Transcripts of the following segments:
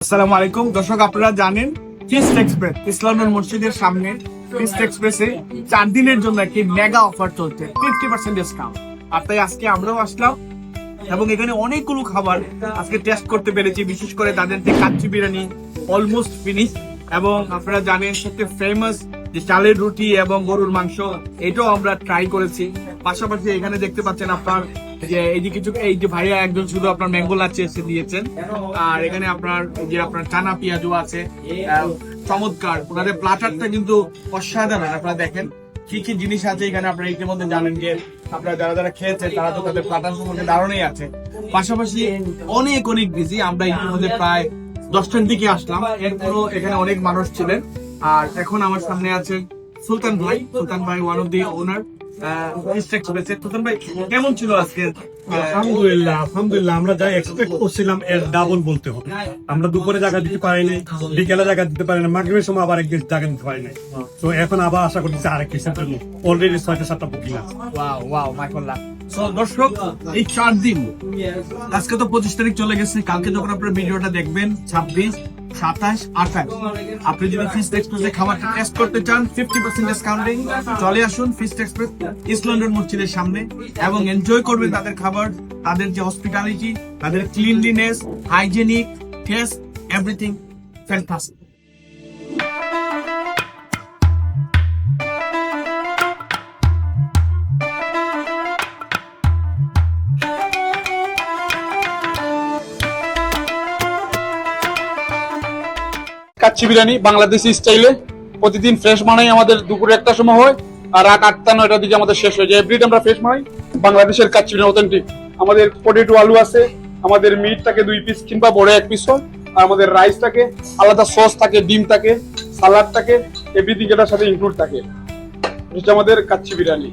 আসসালামু আলাইকুম দর্শক, আপনারা জানেন ফিস্ট এক্সপ্রেস ইসলামপুর মসজিদের সামনে ফিস্ট এক্সপ্রেসে 4 দিনের জন্য একটি মেগা অফার চলছে, 50% ডিসকাউন্ট। আর তাই আজকে আমরাও আসলাম এবং এখানে অনেকগুলো খাবার আজকে টেস্ট করতে পেরেছি। বিশেষ করে তাদের যে কাচ্চি বিরিয়ানি অলমোস্ট ফিনিশ, এবং আপনারা জানেন সবচেয়ে ফেমাস যে চালের রুটি এবং গরুর মাংস, এটাও আমরা ট্রাই করেছি। পাশাপাশি এখানে দেখতে পাচ্ছেন আপনার যে এই যে ভাইয়া একজন শুধু আপনার ম্যাঙ্গো লাচ্ছি এসে দিয়েছেন, আর এখানে আপনার যে আপনার চানা পেঁয়াজও আছে, চমৎকার। ওনাদের প্লাটারটা কিন্তু অসাধারণ। আপনারা দেখেন কি কি জিনিস আছে এখানে, আপনারা ইতিমধ্যে জানেন যে আপনারা যারা যারা খেয়েছেন তারা তো তাদের প্লাটার সম্পর্কে ধারণাই আছে। পাশাপাশি অনেক অনেক বিজি, আমরা ইতিমধ্যে প্রায় 10টার দিকে আসলাম, এরপরও এখানে অনেক মানুষ ছিলেন। আর এখন আমার সামনে আছে সুলতান ভাই ওয়ান অফ দি ওনার সুলতান ভাই, কেমন ছিল আজকে? আলহামদুলিল্লাহ আমরা যা এক্সপেক্ট করছিলাম এর ডাবল বলতে হবে। আমরা দুপুরে জায়গা দিতে পারি নাই, বিকেলে জায়গা দিতে পারি না, মাগরিবের সময় আবার একদিন জায়গা দিতে পারি নাই। তো এখন আবার আশা করতেছি আরেক কিছু অলরেডি 6-7টা বুকিং আছে। ওয়াও মাশাআল্লাহ। সো দর্শক, এই 4 দিন, আজকে তো 25 তারিখ চলে গেছে, কালকে যখন আপনারা ভিডিওটা দেখবেন 26, 27, 28, আপনি যদি ফিস্ট এক্সপ্রেসে খাবারটা টেস্ট করতে চান 50% ডিসকাউন্টিং, চলে আসুন ফিস্ট এক্সপ্রেস ইস্ট লন্ডন মসজিদের সামনে এবং এনজয় করবেন তাদের খাবার, তাদের যে হসপিটালিটি, তাদের cleanliness, hygienic, test, everything fantastic. Kacchi biryani Bangladeshi স্টাইলে প্রতিদিন ফ্রেশ বানাই, আমাদের দুপুরে 1টার সময় হয় আর রাত 8টা-9টার দিকে আমাদের শেষ হয়ে যায়। এভরিডে আমরা ফ্রেশ বানাই বাংলাদেশের কাচ্চি বিরিয়ানি অথেন্টিক। আমাদের পটেটো আলু আছে, আমাদের মিটটাকে 2 পিস কিংবা বড় 1 পিস হয়, আর আমাদের রাইসটাকে আলাদা সস থাকে, ডিম থাকে, সালাড থাকে, এভরিথিং এটার সাথে ইনক্লুড থাকে। এটা আমাদের কাচ্চি বিরিয়ানি।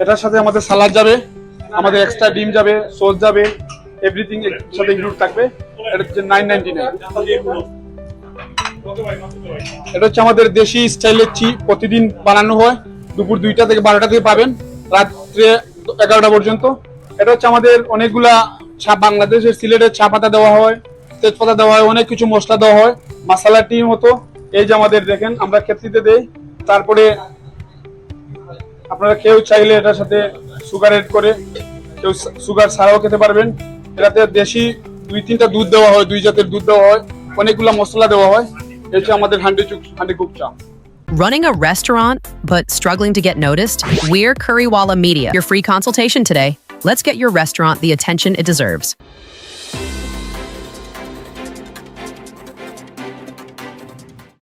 এটার সাথে আমাদের সালাদ যাবে, আমাদের এক্সট্রা ডিম যাবে, সস যাবে, এভরিথিং এর সাথে ইনক্লুড থাকবে। এটা হচ্ছে 999। এটা হচ্ছে আমাদের দেশি স্টাইলের প্রতিদিন বানানো হয়, দুপুর 2টা থেকে 12টা থেকে পাবেন, রাত্রে 11টা পর্যন্ত। এটা হচ্ছে আমাদের অনেকগুলা বাংলাদেশের সিলেটের চা পাতা দেওয়া হয়, তেজপাতা দেওয়া হয়, অনেক কিছু মশলা দেওয়া হয়, মশলা টি মতো। এই যে আমাদের দেখেন আমরা খেতে দেই। তারপরে আপনারা কেউ চাইলে এটার সাথে সুগার এড করে, কেউ সুগার ছাড়াও খেতে পারবেন। এটাতে দেশি 2-3টা দুধ দেওয়া হয়, 2 জাতের দুধ দেওয়া হয়, অনেকগুলা মশলা দেওয়া হয়। এটা হচ্ছে আমাদের হান্ডি কুক চা। Running a restaurant but struggling to get noticed? We're Currywalla Media, your free consultation today. Let's get your restaurant the attention it deserves.